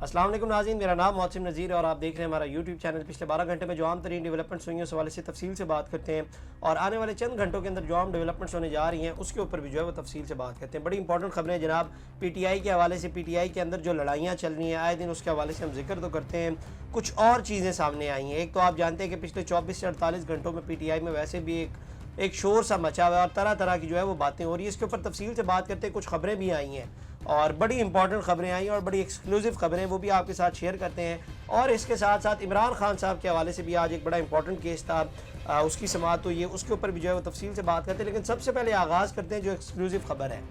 अस्सलाम वालेकुम नाज़रीन, मेरा नाम मौसिम नज़ीर है और आप देख रहे हैं हमारा यूट्यूब चैनल। पिछले 12 घंटे में जो आम तरीन डेवलपमेंट्स हुई हैं उस हवाले से तफसील से बात करते हैं और आने वाले चंद घंटों के अंदर जो आम डेवलपमेंट्स होने जा रही हैं उसके ऊपर भी जो है वो तफसील से बात करते हैं। बड़ी इंपॉर्टेंट खबरें जनाब PTI के हवाले से, PTI के अंदर जो लड़ाइयाँ चल रही हैं आए दिन उसके हवाले से हम जिक्र तो करते हैं। कुछ और चीज़ें सामने आई हैं। एक तो आप जानते हैं कि पिछले 24 से 48 घंटों में PTI में वैसे भी एक शोर सा मचा हुआ है और तरह तरह की जो है वो बातें हो रही है। इसके ऊपर तफसील से बात करते हैं। कुछ खबरें भी आई हैं और बड़ी इंपॉर्टेंट खबरें आई और बड़ी एक्सक्लूसिव खबरें, वो भी आपके साथ शेयर करते हैं। और इसके साथ साथ इमरान खान साहब के हवाले से भी आज एक बड़ा इंपॉर्टेंट केस था, उसकी समाअत हुई है, उसके ऊपर भी जो है वो तफसील से बात करते हैं। लेकिन सबसे पहले आगाज़ करते हैं जो एक्सक्लूसिव खबर है।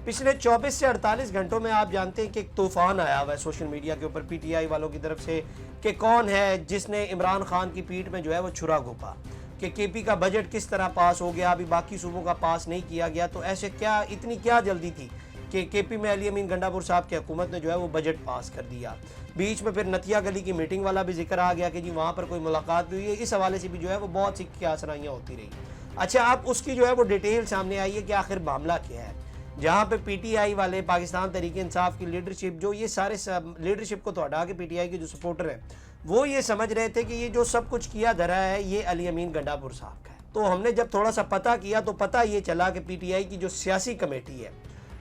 पिछले 24 से 48 घंटों में आप जानते हैं कि एक तूफ़ान आया हुआ है सोशल मीडिया के ऊपर PTI वालों की तरफ से कि कौन है जिसने इमरान खान की पीठ में जो है वो छुरा घोंपा, कि KP का बजट किस तरह पास हो गया, अभी बाकी सूबों का पास नहीं किया गया। तो ऐसे क्या इतनी क्या जल्दी थी कि KP में अली अमीन गंडापुर साहब की हुकूमत ने जो है वो बजट पास कर दिया। बीच में फिर नतिया गली की मीटिंग वाला भी जिक्र आ गया कि जी वहाँ पर कोई मुलाकात भी हुई है। इस हवाले से भी जो है वो बहुत सी क्यासराइयाँ होती रही। अच्छा, अब उसकी जो है वो डिटेल सामने आई है कि आखिर मामला क्या है, जहाँ पे PTI वाले, पाकिस्तान तहरीक इंसाफ की लीडरशिप, जो ये सारे लीडरशिप को तो हटा के PTI के जो सपोर्टर हैं वो ये समझ रहे थे कि ये जो सब कुछ किया धरा है ये अली अमीन गंडापुर साहब का है। तो हमने जब थोड़ा सा पता किया तो पता ये चला कि PTI की जो सियासी कमेटी है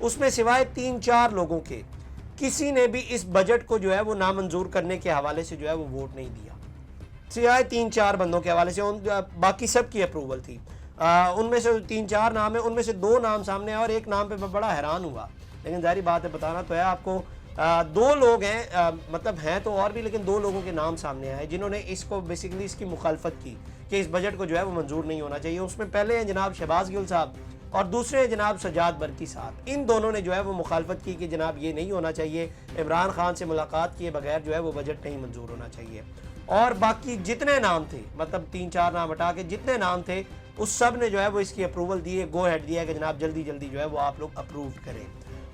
उसमें सिवाय 3-4 लोगों के किसी ने भी इस बजट को जो है वो नामंजूर करने के हवाले से जो है वो वोट नहीं दिया। सिवाय 3-4 बंदों के हवाले से बाकी सब की अप्रूवल थी। उनमें से 3-4 नाम है, उनमें से 2 नाम सामने और एक नाम पे मैं बड़ा हैरान हुआ, लेकिन जारी बात है बताना तो है आपको। 2 लोग हैं, मतलब हैं तो और भी, लेकिन 2 लोगों के नाम सामने आए जिन्होंने इसको बेसिकली इसकी मुखालफत की कि इस बजट को जो है वो मंजूर नहीं होना चाहिए। उसमें पहले हैं जनाब शहबाज गिल साहब और दूसरे हैं जनाब सजाद बरकी साहब। इन दोनों ने जो है वो मुखालफत की कि जनाब ये नहीं होना चाहिए, इमरान खान से मुलाकात किए बगैर जो है वो बजट नहीं मंजूर होना चाहिए। और बाकी जितने नाम थे, मतलब 3-4 नाम हटा के जितने नाम थे उस सब ने जो है वो इसकी अप्रूवल दी, गो हेड दिया कि जनाब जल्दी जल्दी जो है वो आप लोग अप्रूव करें।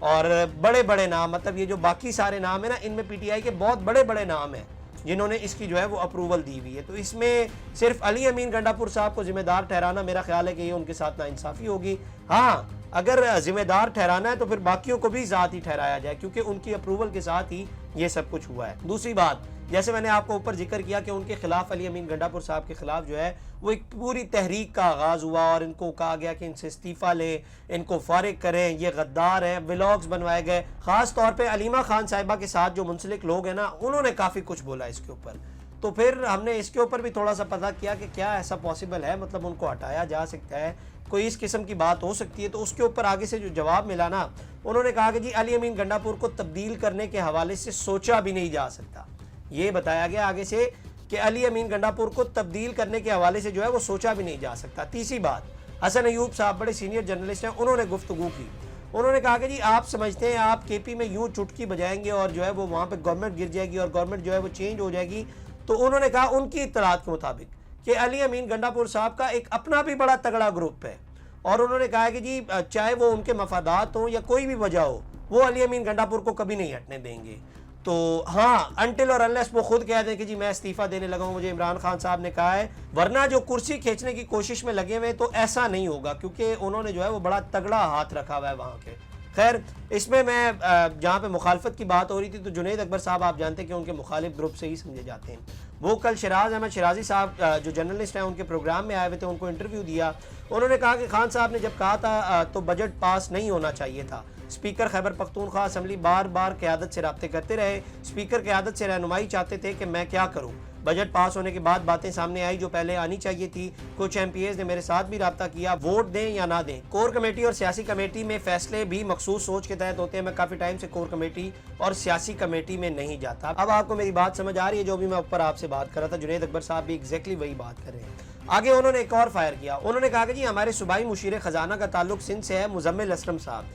और बड़े बड़े नाम, मतलब ये जो बाकी सारे नाम है ना, इनमें PTI के बहुत बड़े बड़े नाम हैं जिन्होंने इसकी जो है वो अप्रूवल दी हुई है। तो इसमें सिर्फ अली अमीन गंडापुर साहब को जिम्मेदार ठहराना मेरा ख्याल है कि ये उनके साथ नाइंसाफ़ी होगी। हाँ, अगर जिम्मेदार ठहराना है तो फिर बाकियों को भी साथ ही ठहराया जाए, क्योंकि उनकी अप्रूवल के साथ ही ये सब कुछ हुआ है। दूसरी बात, जैसे मैंने आपको ऊपर जिक्र किया कि उनके खिलाफ, अली अमीन गंडापुर साहब के खिलाफ जो है वो एक पूरी तहरीक का आगाज़ हुआ और इनको कहा गया कि इनसे इस्तीफ़ा लें, इनको फारिग करें, ये गद्दार हैं। व्लॉग्स बनवाए गए, ख़ास तौर पे अलीमा खान साहिबा के साथ जो मुंसलिक लोग हैं ना, उन्होंने काफ़ी कुछ बोला इसके ऊपर। तो फिर हमने इसके ऊपर भी थोड़ा सा पता किया कि क्या ऐसा पॉसिबल है, मतलब उनको हटाया जा सकता है, कोई इस किस्म की बात हो सकती है। तो उसके ऊपर आगे से जो जवाब मिला ना, उन्होंने कहा कि जी अली अमीन गंडापुर को तब्दील करने के हवाले से सोचा भी नहीं जा सकता। ये बताया गया आगे से कि अली अमीन गंडापुर को तब्दील करने के हवाले से जो है वो सोचा भी नहीं जा सकता। तीसरी बात, हसन अयूब साहब बड़े सीनियर जर्नलिस्ट हैं, उन्होंने गुफ्तगू की। उन्होंने कहा कि जी आप समझते हैं आप KP में यूं चुटकी बजाएंगे और जो है वो वहाँ पे गवर्नमेंट गिर जाएगी और गवर्नमेंट जो है वो चेंज हो जाएगी। तो उन्होंने कहा उनकी इत्तलात के मुताबिक कि अली अमीन गंडापुर साहब का एक अपना भी बड़ा तगड़ा ग्रुप है और उन्होंने कहा कि जी चाहे वो उनके मफादात हों या कोई भी वजह हो, वो अली अमीन गंडापुर को कभी नहीं हटने देंगे। तो हाँ, अनटिल और अनलेस वो खुद कह दें कि जी मैं इस्तीफ़ा देने लगा हूँ, मुझे इमरान खान साहब ने कहा है, वरना जो कुर्सी खींचने की कोशिश में लगे हुए तो ऐसा नहीं होगा, क्योंकि उन्होंने जो है वो बड़ा तगड़ा हाथ रखा हुआ है वहाँ के। खैर, इसमें मैं जहाँ पे मुखालफत की बात हो रही थी तो जुनैद अकबर साहब आप जानते हैं कि उनके मुखालिफ ग्रुप से ही समझे जाते हैं। वो कल शराज अहमद शराजी साहब जो जर्नलिस्ट हैं उनके प्रोग्राम में आए हुए थे, उनको इंटरव्यू दिया। उन्होंने कहा कि खान साहब ने जब कहा था तो बजट पास नहीं होना चाहिए था। स्पीकर खैबर पख्तूनख्वा असम्बली बार बार क़यादत से रब्ते करते रहे, स्पीकर क़यादत से रहनुमाई चाहते थे कि मैं क्या करूं। बजट पास होने के बाद बातें सामने आई जो पहले आनी चाहिए थी। कुछ MPAs ने मेरे साथ भी रब्ता किया, वोट दें या ना दें। कोर कमेटी और सियासी कमेटी में फैसले भी मखसूस सोच के तहत होते हैं। मैं काफ़ी टाइम से कोर कमेटी और सियासी कमेटी में नहीं जाता। अब आपको मेरी बात समझ आ रही है, जो भी मैं ऊपर आपसे बात कर रहा था, जुनैद अकबर साहब भी एग्जैक्टली वही बात कर रहे हैं। आगे उन्होंने एक और फायर किया, उन्होंने कहा कि जी हमारे सूबाई मुशीर ख़जाना का ताल्लुक सिंध से है, मुजम्मिल असलम साहब।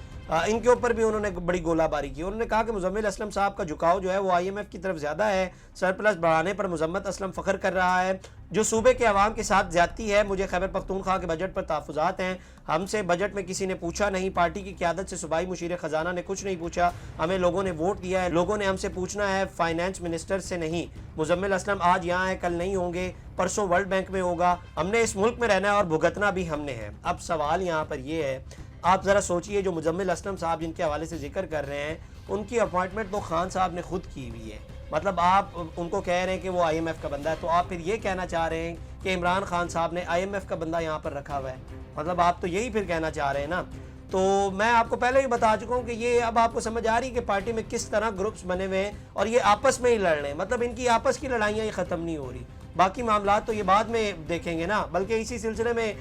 इनके ऊपर भी उन्होंने बड़ी गोलाबारी की। उन्होंने कहा कि मुजम्मिल असलम साहब का झुकाव जो है वो IMF की तरफ ज़्यादा है, सरप्लस बढ़ाने पर मुजम्मत असलम फ़ख्र कर रहा है, जो सूबे के अवाम के साथ ज़्यादती है। मुझे खैबर पख्तूनख्वा के बजट पर तहफ़्फ़ुज़ात हैं, हमसे बजट में किसी ने पूछा नहीं, पार्टी की क़यादत से सूबाई मुशीर ख़जाना ने कुछ नहीं पूछा, हमें लोगों ने वोट दिया है, लोगों ने हमसे पूछना है, फाइनेंस मिनिस्टर से नहीं। मुजम्मिल असलम आज यहाँ है, कल नहीं होंगे, परसों वर्ल्ड बैंक में होगा, हमने इस मुल्क में रहना है और भुगतना भी हमने है। अब सवाल यहाँ पर यह है, आप ज़रा सोचिए, जो मुजम्मिल असलम साहब जिनके हवाले से जिक्र कर रहे हैं, उनकी अपॉइंटमेंट तो खान साहब ने खुद की हुई है, مطلب آپ ان کو کہہ رہے ہیں کہ وہ IMF کا بندہ ہے، تو آپ پھر یہ کہنا چاہ رہے ہیں کہ عمران خان صاحب نے IMF کا بندہ یہاں پر رکھا ہوا ہے، مطلب آپ تو یہی پھر کہنا چاہ رہے ہیں نا۔ تو میں آپ کو پہلے ہی بتا چکا ہوں کہ یہ اب آپ کو سمجھ آ رہی ہے کہ پارٹی میں کس طرح گروپس بنے ہوئے ہیں اور یہ آپس میں ہی لڑ رہے ہیں، مطلب ان کی آپس کی لڑائیاں ہی ختم نہیں ہو رہی، باقی معاملات تو یہ بعد میں دیکھیں گے نا۔ بلکہ اسی سلسلے میں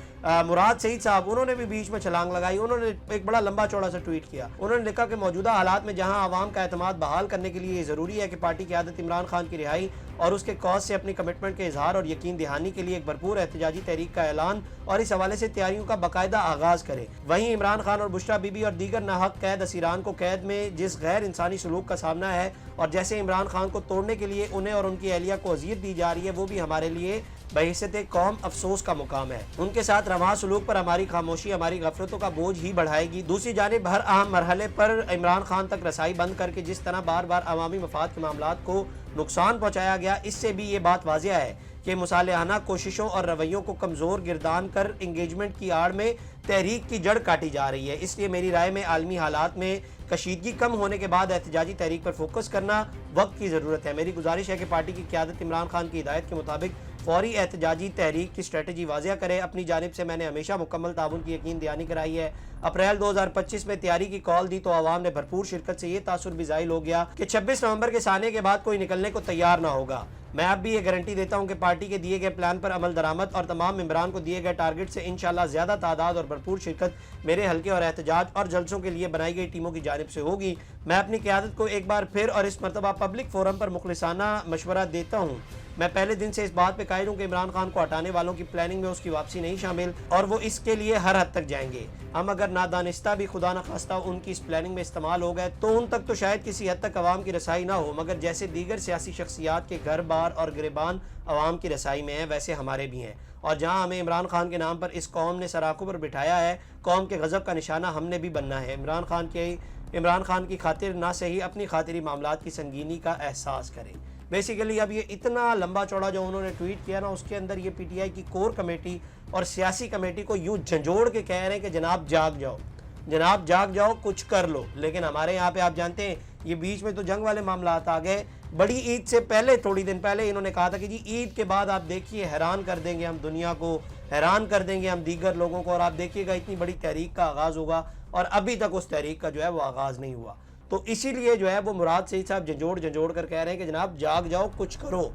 مراد سعید صاحب انہوں نے بھی بیچ میں چھلانگ لگائی، انہوں نے ایک بڑا لمبا چوڑا سا ٹویٹ کیا، انہوں نے لکھا کہ موجودہ حالات میں جہاں عوام کا اعتماد بحال کرنے کے لیے یہ ضروری ہے کہ پارٹی قیادت عمران خان کی رہائی اور اس کے کاز سے اپنی کمٹمنٹ کے اظہار اور یقین دہانی کے لیے ایک بھرپور احتجاجی تحریک کا اعلان اور اس حوالے سے تیاریوں کا باقاعدہ آغاز کرے۔ وہیں عمران خان اور بشرا بی بی اور دیگر ناحق قید اسیران کو قید میں جس غیر انسانی سلوک کا سامنا ہے اور جیسے عمران خان کو توڑنے کے لیے انہیں اور ان کی اہلیہ کو اذیت دی جا رہی ہے، وہ بھی ہمارے لیے بحیثیت قوم افسوس کا مقام ہے۔ ان کے ساتھ رواں سلوک پر ہماری خاموشی ہماری غفلتوں کا بوجھ ہی بڑھائے گی۔ دوسری جانب ہر اہم مرحلے پر عمران خان تک رسائی بند کر کے جس طرح بار بار عوامی مفاد کے معاملات کو نقصان پہنچایا گیا، اس سے بھی یہ بات واضح ہے کہ مصالحانہ کوششوں اور رویوں کو کمزور گردان کر انگیجمنٹ کی آڑ میں تحریک کی جڑ کاٹی جا رہی ہے۔ اس لیے میری رائے میں عالمی حالات میں کشیدگی کم ہونے کے بعد احتجاجی تحریک پر فوکس کرنا وقت کی ضرورت ہے۔ میری گزارش ہے کہ پارٹی کی قیادت عمران خان کی ہدایت کے مطابق فوری احتجاجی تحریک کی اسٹریٹجی واضح کرے۔ اپنی جانب سے میں نے ہمیشہ مکمل تعاون کی یقین دہانی کرائی ہے۔ اپریل 2025 میں تیاری کی کال دی تو عوام نے بھرپور شرکت سے یہ تاثر بھی ظاہر ہو گیا کہ 26 نومبر کے سانے کے بعد کوئی نکلنے کو تیار نہ ہوگا۔ میں اب بھی یہ گارنٹی دیتا ہوں کہ پارٹی کے دیے گئے پلان پر عمل درآمد اور تمام ممبران کو دیے گئے ٹارگٹ سے انشاءاللہ زیادہ تعداد اور بھرپور شرکت میرے حلقے اور احتجاج اور جلسوں کے لیے بنائی گئی ٹیموں کی جانب سے ہوگی۔ میں اپنی قیادت کو ایک بار پھر اور اس مرتبہ پبلک فورم پر مخلصانہ مشورہ دیتا ہوں۔ میں پہلے دن سے اس بات پہ قائل ہوں کہ عمران خان کو ہٹانے والوں کی پلاننگ میں اس کی واپسی نہیں شامل اور وہ اس کے لیے ہر حد تک جائیں گے۔ ہم اگر نادانستہ بھی خدا نخواستہ ان کی اس پلاننگ میں استعمال ہو گئے تو ان تک تو شاید کسی حد تک عوام کی رسائی نہ ہو، مگر جیسے دیگر سیاسی شخصیات کے گھر بار اور گریبان عوام کی رسائی میں ہیں، ویسے ہمارے بھی ہیں۔ اور جہاں ہمیں عمران خان کے نام پر اس قوم نے سراخوں پر بٹھایا ہے، قوم کے غضب کا نشانہ ہم نے بھی بننا ہے۔ عمران خان کی خاطر نہ صحیح اپنی خاطری معاملات کی سنگینی کا احساس کریں۔ بیسیکلی اب یہ اتنا لمبا چوڑا جو انہوں نے ٹویٹ کیا نا، اس کے اندر یہ پی ٹی آئی کی کور کمیٹی اور سیاسی کمیٹی کو یوں جھنجھوڑ کے کہہ رہے ہیں کہ جناب جاگ جاؤ، جناب جاگ جاؤ، کچھ کر لو۔ لیکن ہمارے یہاں پہ آپ جانتے ہیں یہ بیچ میں تو جنگ والے معاملات آ گئے۔ بڑی عید سے پہلے تھوڑی دن پہلے انہوں نے کہا تھا کہ جی عید کے بعد آپ دیکھیے حیران کر دیں گے ہم دنیا کو، حیران کر دیں گے ہم دیگر لوگوں کو، اور آپ دیکھیے گا اتنی بڑی تحریک کا آغاز ہوگا، اور ابھی تک اس تحریک کا جو ہے وہ آغاز نہیں ہوا۔ تو اسی لیے جو ہے وہ مراد سعید صاحب جھنجھوڑ کر کہہ رہے ہیں کہ جناب جاگ جاؤ، کچھ کرو۔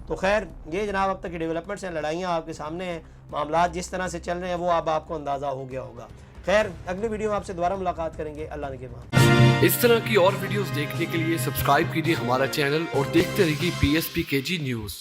تو خیر یہ جناب اب تک کی ڈیولپمنٹس ہیں، لڑائیاں آپ کے سامنے ہیں، معاملات جس طرح سے چل رہے ہیں وہ اب آپ کو اندازہ ہو گیا ہوگا۔ خیر اگلی ویڈیو میں آپ سے دوبارہ ملاقات کریں گے، اللہ نگہبان۔ اس طرح کی اور ویڈیوز دیکھنے کے لیے سبسکرائب کیجیے ہمارا چینل اور دیکھتے رہیے PSPKG نیوز۔